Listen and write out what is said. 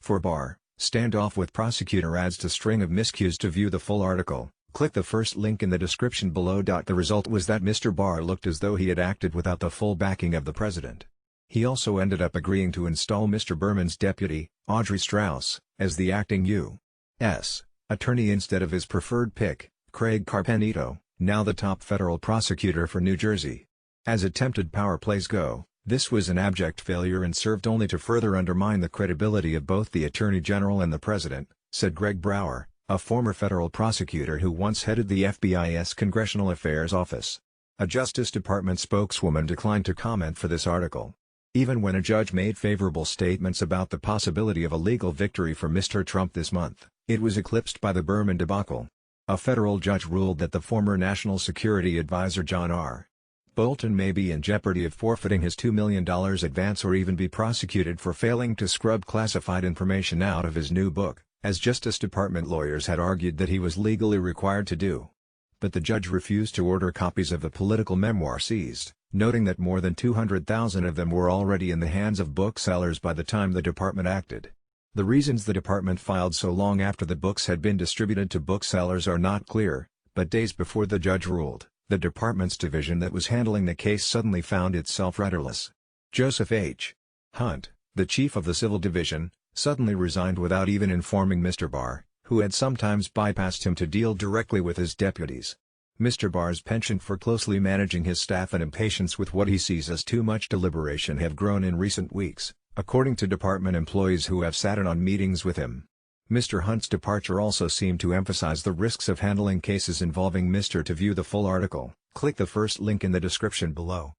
For Barr, Standoff with Prosecutor adds to string of miscues. To view the full article, click the first link in the description below. The result was that Mr. Barr looked as though he had acted without the full backing of the president. He also ended up agreeing to install Mr. Berman's deputy, Audrey Strauss, as the acting U.S. attorney instead of his preferred pick, Craig Carpenito, now the top federal prosecutor for New Jersey. As attempted power plays go, this was an abject failure and served only to further undermine the credibility of both the Attorney General and the President, said Greg Brower, a former federal prosecutor who once headed the FBI's Congressional Affairs Office. A Justice Department spokeswoman declined to comment for this article. Even when a judge made favorable statements about the possibility of a legal victory for Mr. Trump this month, it was eclipsed by the Berman debacle. A federal judge ruled that the former National Security Advisor John R. Bolton may be in jeopardy of forfeiting his $2 million advance or even be prosecuted for failing to scrub classified information out of his new book, as Justice Department lawyers had argued that he was legally required to do. But the judge refused to order copies of the political memoir seized, noting that more than 200,000 of them were already in the hands of booksellers by the time the department acted. The reasons the department filed so long after the books had been distributed to booksellers are not clear, but days before the judge ruled, the department's division that was handling the case suddenly found itself rudderless. Joseph H. Hunt, the chief of the Civil Division, suddenly resigned without even informing Mr. Barr, who had sometimes bypassed him to deal directly with his deputies. Mr. Barr's penchant for closely managing his staff and impatience with what he sees as too much deliberation have grown in recent weeks, according to department employees who have sat in on meetings with him. Mr. Hunt's departure also seemed to emphasize the risks of handling cases involving Mr. To view the full article, click the first link in the description below.